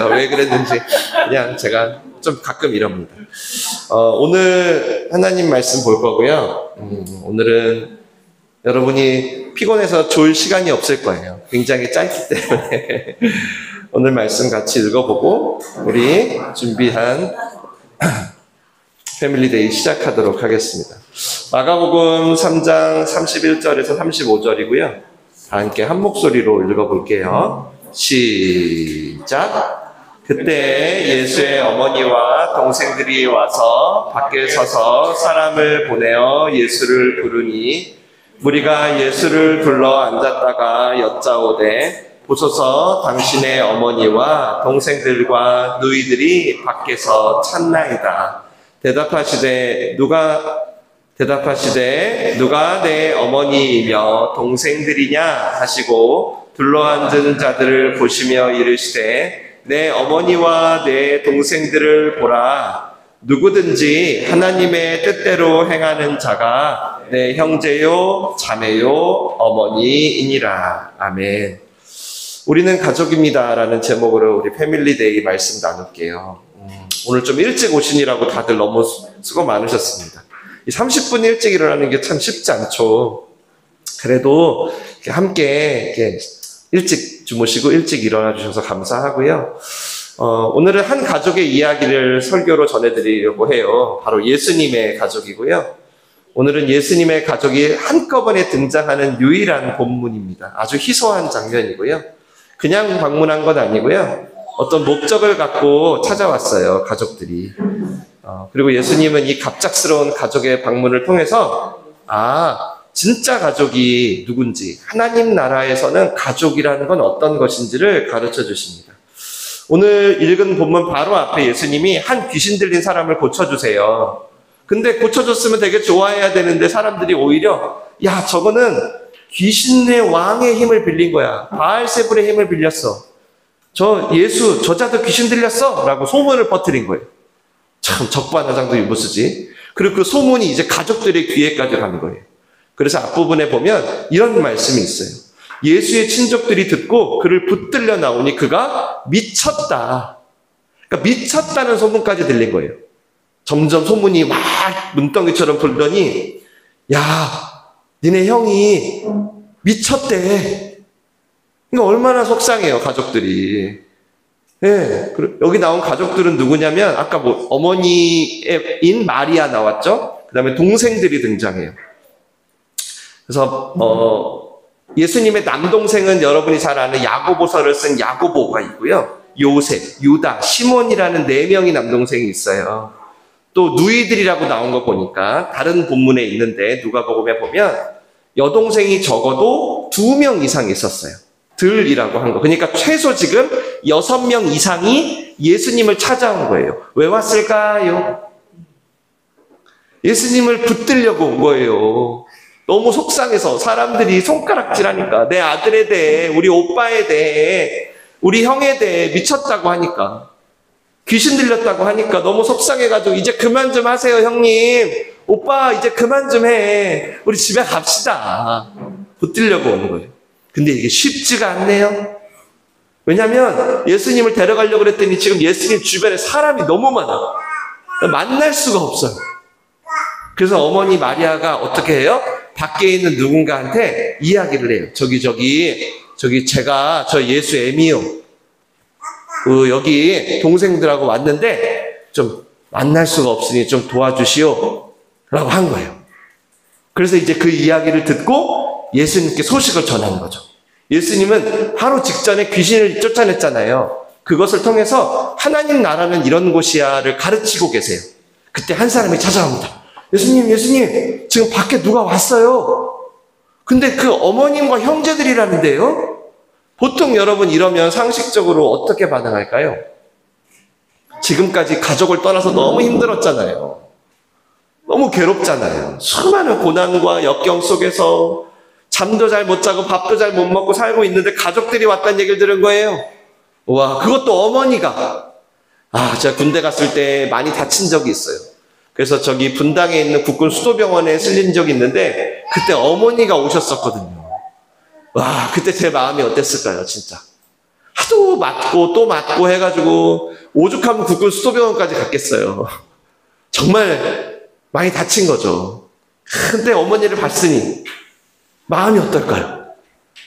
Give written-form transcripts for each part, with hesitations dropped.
모르겠습니다. 왜 그랬는지. 그냥 제가 좀 가끔 이럽니다. 오늘 하나님 말씀 볼 거고요. 오늘은 여러분이 피곤해서 졸 시간이 없을 거예요. 굉장히 짧기 때문에 오늘 말씀 같이 읽어보고 우리 준비한 패밀리데이 시작하도록 하겠습니다. 마가복음 3장 31절에서 35절이고요. 다 함께 한 목소리로 읽어볼게요. 시작. 그때 예수의 어머니와 동생들이 와서 밖에 서서 사람을 보내어 예수를 부르니 무리가 예수를 불러 앉았다가 여짜오되 보소서 당신의 어머니와 동생들과 누이들이 밖에서 찾나이다. 대답하시되 누가 내 어머니이며 동생들이냐 하시고 둘러앉은 자들을 보시며 이르시되 내 어머니와 내 동생들을 보라. 누구든지 하나님의 뜻대로 행하는 자가 내 형제요 자매요 어머니이니라. 아멘. 우리는 가족입니다라는 제목으로 우리 패밀리데이 말씀 나눌게요. 오늘 좀 일찍 오시느라고 다들 너무 수고 많으셨습니다. 30분 일찍 일어나는 게 참 쉽지 않죠. 그래도 함께 이렇게 일찍 주무시고 일찍 일어나 주셔서 감사하고요. 오늘은 한 가족의 이야기를 설교로 전해드리려고 해요. 바로 예수님의 가족이고요. 오늘은 예수님의 가족이 한꺼번에 등장하는 유일한 본문입니다. 아주 희소한 장면이고요. 그냥 방문한 건 아니고요. 어떤 목적을 갖고 찾아왔어요, 가족들이. 그리고 예수님은 이 갑작스러운 가족의 방문을 통해서 진짜 가족이 누군지, 하나님 나라에서는 가족이라는 건 어떤 것인지를 가르쳐 주십니다. 오늘 읽은 본문 바로 앞에 예수님이 한 귀신 들린 사람을 고쳐주세요. 근데 고쳐줬으면 되게 좋아해야 되는데 사람들이 오히려 저거는 귀신의 왕의 힘을 빌린 거야. 바알세불의 힘을 빌렸어. 저자도 귀신 들렸어 라고 소문을 퍼뜨린 거예요. 참 적반하장도 유무수지. 그리고 그 소문이 이제 가족들의 귀에까지 가는 거예요. 그래서 앞부분에 보면 이런 말씀이 있어요. 예수의 친족들이 듣고 그를 붙들려 나오니 그가 미쳤다. 그러니까 미쳤다는 소문까지 들린 거예요. 점점 소문이 막 눈덩이처럼 불더니 니네 형이 미쳤대. 그러니까 얼마나 속상해요, 가족들이. 여기 나온 가족들은 누구냐면 아까 어머니인 마리아 나왔죠? 그 다음에 동생들이 등장해요. 그래서 예수님의 남동생은 여러분이 잘 아는 야고보서를 쓴 야고보가 있고요. 요셉, 유다, 시몬이라는 4명이 남동생이 있어요. 또 누이들이라고 나온 거 보니까 다른 본문에 있는데 누가복음에 보면 여동생이 적어도 2명 이상 있었어요. 들이라고 한 거. 그러니까 최소 지금 6명 이상이 예수님을 찾아온 거예요. 왜 왔을까요? 예수님을 붙들려고 온 거예요. 너무 속상해서 사람들이 손가락질하니까 내 아들에 대해, 우리 오빠에 대해, 우리 형에 대해 미쳤다고 하니까, 귀신 들렸다고 하니까 너무 속상해가지고 이제 그만 좀 하세요, 형님. 오빠 이제 그만 좀 해. 우리 집에 갑시다. 붙들려고 오는 거예요. 근데 이게 쉽지가 않네요. 왜냐하면 예수님을 데려가려고 그랬더니 지금 예수님 주변에 사람이 너무 많아. 만날 수가 없어요. 그래서 어머니 마리아가 어떻게 해요? 밖에 있는 누군가한테 이야기를 해요. 저기 제가 저 예수 애미요. 여기 동생들하고 왔는데 좀 만날 수가 없으니 좀 도와주시오. 라고 한 거예요. 그래서 이제 그 이야기를 듣고 예수님께 소식을 전하는 거죠. 예수님은 바로 직전에 귀신을 쫓아냈잖아요. 그것을 통해서 하나님 나라는 이런 곳이야를 가르치고 계세요. 그때 한 사람이 찾아옵니다. 예수님, 지금 밖에 누가 왔어요. 근데 그 어머님과 형제들이라는데요. 보통 여러분 이러면 상식적으로 어떻게 반응할까요? 지금까지 가족을 떠나서 너무 힘들었잖아요. 너무 괴롭잖아요. 수많은 고난과 역경 속에서 잠도 잘 못 자고 밥도 잘 못 먹고 살고 있는데 가족들이 왔다는 얘기를 들은 거예요. 와, 그것도 어머니가. 제가 군대 갔을 때 많이 다친 적이 있어요. 그래서 저기 분당에 있는 국군 수도병원에 실린 적이 있는데 그때 어머니가 오셨었거든요. 와, 그때 제 마음이 어땠을까요, 진짜. 하도 맞고 또 맞고 해가지고 오죽하면 국군 수도병원까지 갔겠어요. 정말 많이 다친 거죠. 근데 어머니를 봤으니 마음이 어떨까요?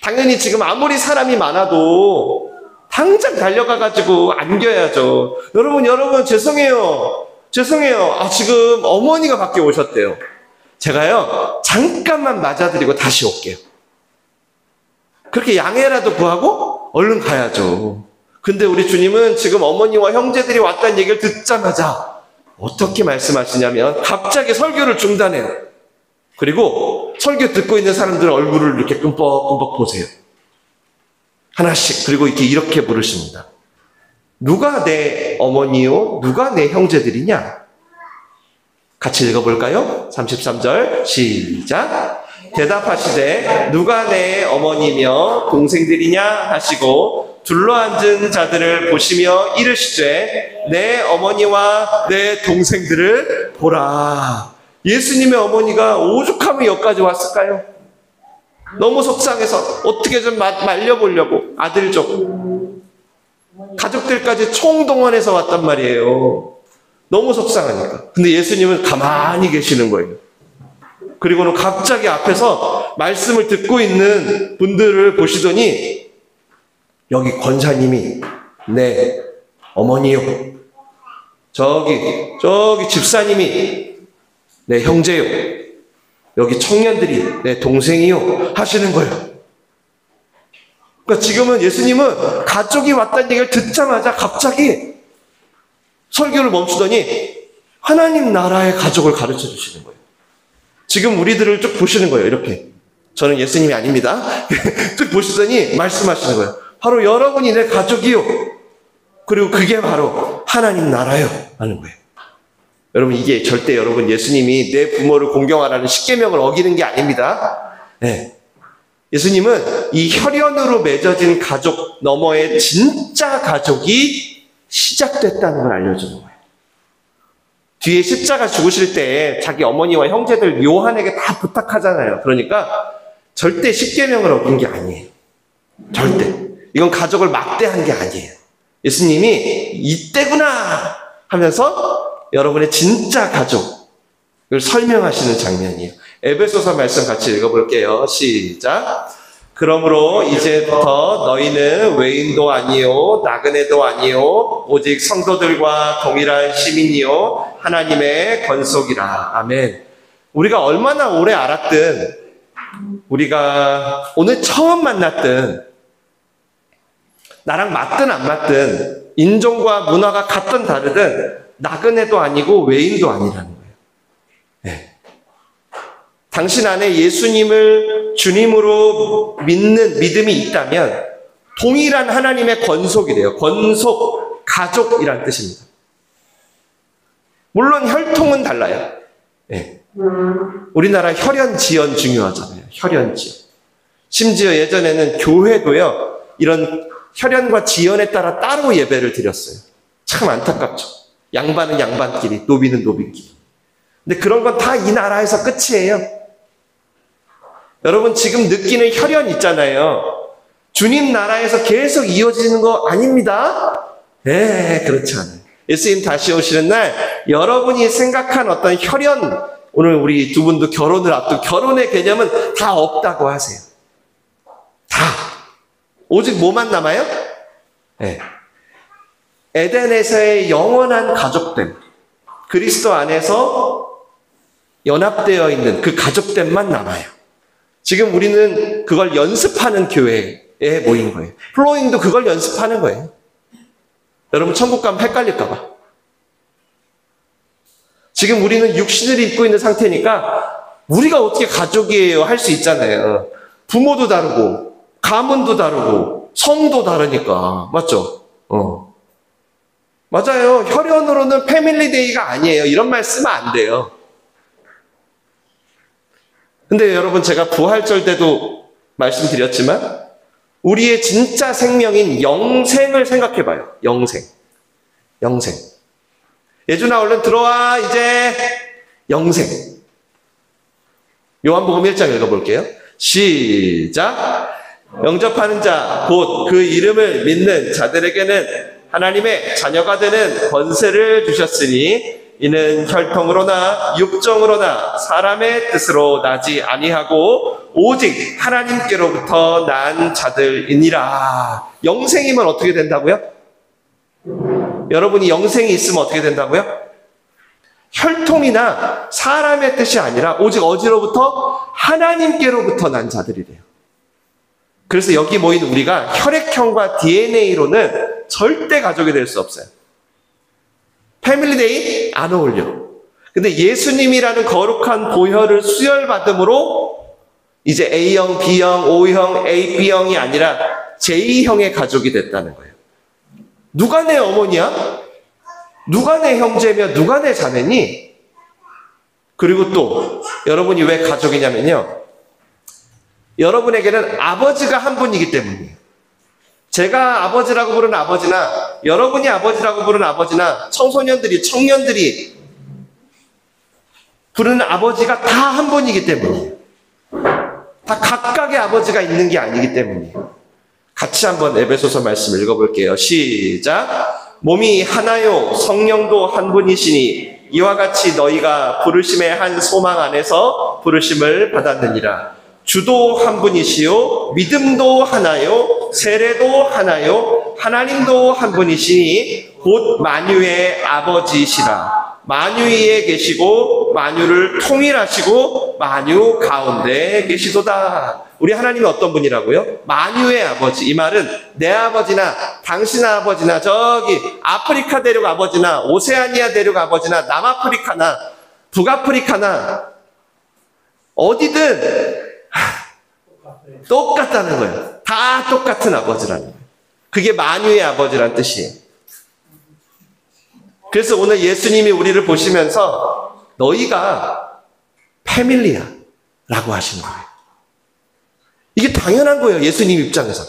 당연히 지금 아무리 사람이 많아도 당장 달려가가지고 안겨야죠. 여러분 죄송해요. 지금 어머니가 밖에 오셨대요. 제가요 잠깐만 맞아드리고 다시 올게요. 그렇게 양해라도 구하고 얼른 가야죠. 근데 우리 주님은 지금 어머니와 형제들이 왔다는 얘기를 듣자마자 어떻게 말씀하시냐면 갑자기 설교를 중단해요. 그리고 설교 듣고 있는 사람들 얼굴을 이렇게 끔뻑끔뻑 보세요. 하나씩. 그리고 이렇게 부르십니다. 누가 내 어머니요? 누가 내 형제들이냐? 같이 읽어볼까요? 33절 시작. 대답하시되 누가 내 어머니며 동생들이냐 하시고 둘러앉은 자들을 보시며 이르시되 내 어머니와 내 동생들을 보라. 예수님의 어머니가 오죽하면 여기까지 왔을까요? 너무 속상해서 어떻게 좀 말려보려고 아들 좀 가족들까지 총동원해서 왔단 말이에요. 너무 속상하니까. 근데 예수님은 가만히 계시는 거예요. 그리고는 갑자기 앞에서 말씀을 듣고 있는 분들을 보시더니 여기 권사님이 내 어머니요. 저기 집사님이 내 형제요. 여기 청년들이 내 동생이요. 하시는 거예요. 그러니까 지금은 예수님은 가족이 왔다는 얘기를 듣자마자 갑자기 설교를 멈추더니 하나님 나라의 가족을 가르쳐 주시는 거예요. 지금 우리들을 쭉 보시는 거예요. 이렇게. 저는 예수님이 아닙니다. 쭉 보시더니 말씀하시는 거예요. 바로 여러분이 내 가족이요. 그리고 그게 바로 하나님 나라요. 하는 거예요. 여러분 이게 절대 여러분 예수님이 내 부모를 공경하라는 십계명을 어기는 게 아닙니다. 네. 예수님은 이 혈연으로 맺어진 가족 너머의 진짜 가족이 시작됐다는 걸 알려주는 거예요. 뒤에 십자가 죽으실 때 자기 어머니와 형제들 요한에게 다 부탁하잖아요. 그러니까 절대 십계명을 어긴 게 아니에요. 절대. 이건 가족을 막대한 게 아니에요. 예수님이 이때구나 하면서 여러분의 진짜 가족을 설명하시는 장면이에요. 에베소서 말씀 같이 읽어볼게요. 시작. 그러므로 이제부터 너희는 외인도 아니요 나그네도 아니요 오직 성도들과 동일한 시민이요 하나님의 권속이라. 아멘. 우리가 얼마나 오래 알았든 우리가 오늘 처음 만났든 나랑 맞든 안 맞든 인종과 문화가 같든 다르든 나그네도 아니고 외인도 아니라는 거예요. 네. 당신 안에 예수님을 주님으로 믿는 믿음이 있다면 동일한 하나님의 권속이래요. 권속, 가족이란 뜻입니다. 물론 혈통은 달라요. 네. 우리나라 혈연지연 중요하잖아요. 혈연지연. 심지어 예전에는 교회도요. 이런 혈연과 지연에 따라 따로 예배를 드렸어요. 참 안타깝죠. 양반은 양반끼리, 노비는 노비끼리. 근데 그런 건 다 이 나라에서 끝이에요. 여러분 지금 느끼는 혈연 있잖아요. 주님 나라에서 계속 이어지는 거 아닙니다. 네, 그렇지 않아요. 예수님 다시 오시는 날 여러분이 생각한 어떤 혈연, 오늘 우리 두 분도 결혼을 앞두고 결혼의 개념은 다 없다고 하세요. 다. 오직 뭐만 남아요? 네. 에덴에서의 영원한 가족됨, 그리스도 안에서 연합되어 있는 그 가족됨만 남아요. 지금 우리는 그걸 연습하는 교회에 모인 거예요. 플로잉도 그걸 연습하는 거예요. 여러분 천국 가면 헷갈릴까 봐. 지금 우리는 육신을 입고 있는 상태니까 우리가 어떻게 가족이에요 할 수 있잖아요. 부모도 다르고 가문도 다르고 성도 다르니까. 맞죠? 맞아요. 혈연으로는 패밀리데이가 아니에요. 이런 말 쓰면 안 돼요. 근데 여러분 제가 부활절 때도 말씀드렸지만 우리의 진짜 생명인 영생을 생각해봐요. 영생. 예준아 얼른 들어와 이제. 영생. 요한복음 1장 읽어볼게요. 시작. 영접하는 자, 곧 그 이름을 믿는 자들에게는 하나님의 자녀가 되는 권세를 주셨으니 이는 혈통으로나 육정으로나 사람의 뜻으로 나지 아니하고 오직 하나님께로부터 난 자들이니라. 영생이면 어떻게 된다고요? 여러분이 영생이 있으면 어떻게 된다고요? 혈통이나 사람의 뜻이 아니라 오직 어디로부터? 하나님께로부터 난 자들이래요. 그래서 여기 모인 우리가 혈액형과 DNA로는 절대 가족이 될 수 없어요. 패밀리데이 안 어울려. 근데 예수님이라는 거룩한 보혈을 수혈받음으로 이제 A형, B형, O형, AB형이 아니라 J형의 가족이 됐다는 거예요. 누가 내 어머니야? 누가 내 형제며 누가 내 자매니? 그리고 또 여러분이 왜 가족이냐면요, 여러분에게는 아버지가 한 분이기 때문이에요. 제가 아버지라고 부르는 아버지나 여러분이 아버지라고 부르는 아버지나 청소년들이, 청년들이 부르는 아버지가 다 한 분이기 때문이에요. 다 각각의 아버지가 있는 게 아니기 때문이에요. 같이 한번 에베소서 말씀 읽어볼게요. 시작. 몸이 하나요 성령도 한 분이시니 이와 같이 너희가 부르심의 한 소망 안에서 부르심을 받았느니라. 주도 한 분이시요 믿음도 하나요 세례도 하나요 하나님도 한 분이시니 곧 만유의 아버지시라. 만유위에 계시고 만유를 통일하시고 만유 가운데 계시도다. 우리 하나님이 어떤 분이라고요? 만유의 아버지. 이 말은 내 아버지나 당신 아버지나 저기 아프리카 대륙 아버지나 오세아니아 대륙 아버지나 남아프리카나 북아프리카나 어디든 똑같다는 거예요. 다 똑같은 아버지라는 거예요. 그게 만유의 아버지란 뜻이에요. 그래서 오늘 예수님이 우리를 보시면서 너희가 패밀리야 라고 하시는 거예요. 이게 당연한 거예요. 예수님 입장에서.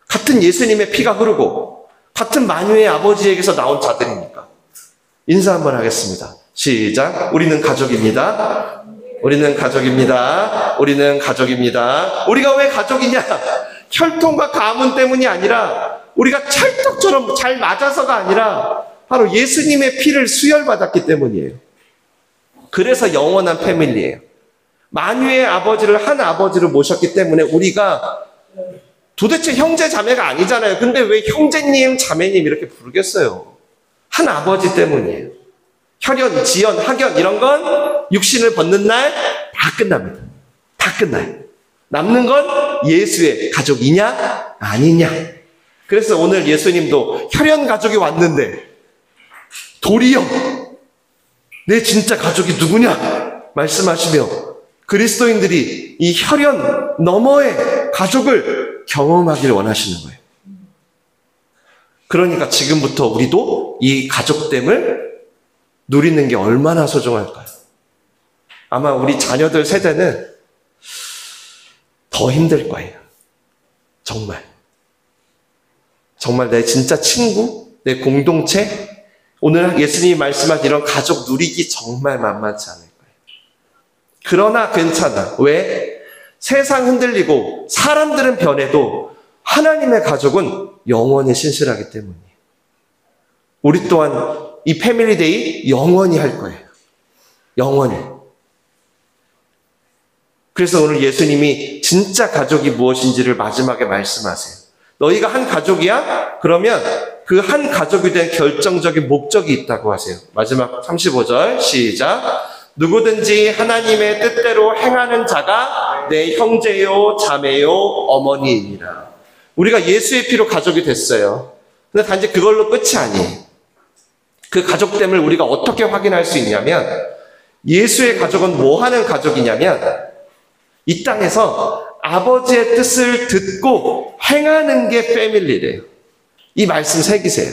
같은 예수님의 피가 흐르고 같은 만유의 아버지에게서 나온 자들이니까. 인사 한번 하겠습니다. 시작. 우리는 가족입니다. 우리는 가족입니다. 우리는 가족입니다. 우리가 왜 가족이냐? 혈통과 가문 때문이 아니라 우리가 찰떡처럼 잘 맞아서가 아니라 바로 예수님의 피를 수혈받았기 때문이에요. 그래서 영원한 패밀리예요. 만유의 아버지를 한 아버지를 모셨기 때문에 우리가 도대체 형제 자매가 아니잖아요. 근데 왜 형제님 자매님 이렇게 부르겠어요? 한 아버지 때문이에요. 혈연, 지연, 학연 이런 건 육신을 벗는 날 다 끝납니다. 다 끝나요. 남는 건 예수의 가족이냐 아니냐. 그래서 오늘 예수님도 혈연 가족이 왔는데 도리어 내 진짜 가족이 누구냐 말씀하시며 그리스도인들이 이 혈연 너머의 가족을 경험하기를 원하시는 거예요. 그러니까 지금부터 우리도 이 가족됨을 누리는 게 얼마나 소중할까요? 아마 우리 자녀들 세대는 더 힘들 거예요. 정말. 정말 내 진짜 친구, 내 공동체, 오늘 예수님이 말씀한 이런 가족 누리기 정말 만만치 않을 거예요. 그러나 괜찮아. 왜? 세상 흔들리고 사람들은 변해도 하나님의 가족은 영원히 신실하기 때문이에요. 우리 또한 이 패밀리데이 영원히 할 거예요. 영원히. 그래서 오늘 예수님이 진짜 가족이 무엇인지를 마지막에 말씀하세요. 너희가 한 가족이야? 그러면 그 한 가족이 된 결정적인 목적이 있다고 하세요. 마지막 35절 시작. 누구든지 하나님의 뜻대로 행하는 자가 내 형제요 자매요 어머니이니라. 우리가 예수의 피로 가족이 됐어요. 근데 단지 그걸로 끝이 아니에요. 그 가족됨을 우리가 어떻게 확인할 수 있냐면 예수의 가족은 뭐 하는 가족이냐면 이 땅에서 아버지의 뜻을 듣고 행하는 게 패밀리래요. 이 말씀 새기세요.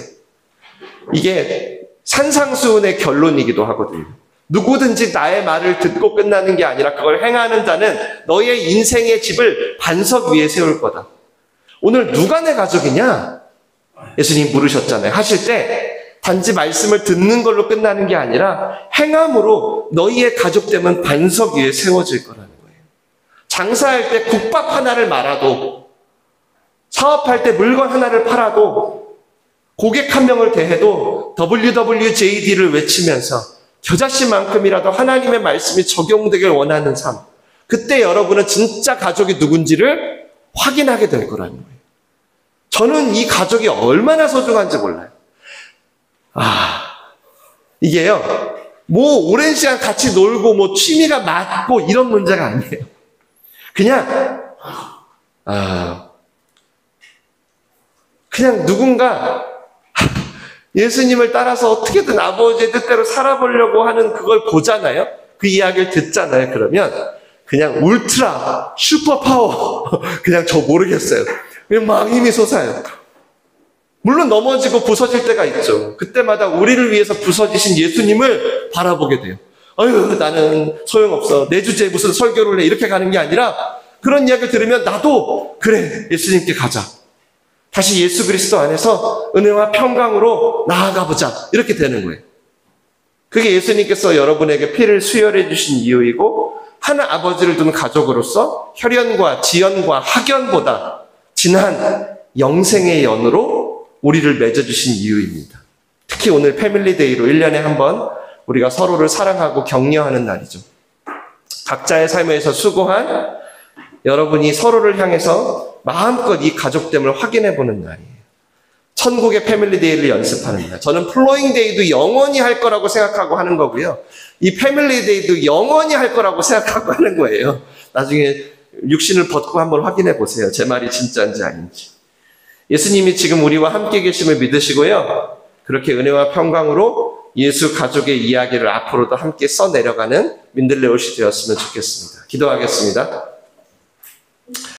이게 산상수훈의 결론이기도 하거든요. 누구든지 나의 말을 듣고 끝나는 게 아니라 그걸 행하는 자는 너의 인생의 집을 반석 위에 세울 거다. 오늘 누가 내 가족이냐? 예수님 물으셨잖아요. 하실 때 단지 말씀을 듣는 걸로 끝나는 게 아니라 행함으로 너희의 가족됨은 반석 위에 세워질 거라는 거예요. 장사할 때 국밥 하나를 말아도 사업할 때 물건 하나를 팔아도 고객 한 명을 대해도 WWJD를 외치면서 겨자씨만큼이라도 하나님의 말씀이 적용되길 원하는 삶. 그때 여러분은 진짜 가족이 누군지를 확인하게 될 거라는 거예요. 저는 이 가족이 얼마나 소중한지 몰라요. 이게요, 오랜 시간 같이 놀고, 취미가 맞고, 이런 문제가 아니에요. 그냥 누군가 예수님을 따라서 어떻게든 아버지의 뜻대로 살아보려고 하는 그걸 보잖아요. 그 이야기를 듣잖아요. 그러면 그냥 울트라 슈퍼파워 그냥 저 모르겠어요. 그냥 막 힘이 솟아요. 물론 넘어지고 부서질 때가 있죠. 그때마다 우리를 위해서 부서지신 예수님을 바라보게 돼요. 나는 소용없어. 내 주제에 무슨 설교를 해. 이렇게 가는 게 아니라 그런 이야기를 들으면 나도 그래, 예수님께 가자. 다시 예수 그리스도 안에서 은혜와 평강으로 나아가보자. 이렇게 되는 거예요. 그게 예수님께서 여러분에게 피를 수혈해 주신 이유이고, 한 아버지를 둔 가족으로서 혈연과 지연과 학연보다 진한 영생의 연으로 우리를 맺어주신 이유입니다. 특히 오늘 패밀리데이로 1년에 한 번 우리가 서로를 사랑하고 격려하는 날이죠. 각자의 삶에서 수고한 여러분이 서로를 향해서 마음껏 이 가족됨을 확인해보는 날이에요. 천국의 패밀리데이를 연습하는 날. 저는 플로잉데이도 영원히 할 거라고 생각하고 하는 거고요. 이 패밀리데이도 영원히 할 거라고 생각하고 하는 거예요. 나중에 육신을 벗고 한번 확인해 보세요. 제 말이 진짜인지 아닌지. 예수님이 지금 우리와 함께 계심을 믿으시고요. 그렇게 은혜와 평강으로 예수 가족의 이야기를 앞으로도 함께 써내려가는 민들레 옷이 되었으면 좋겠습니다. 기도하겠습니다.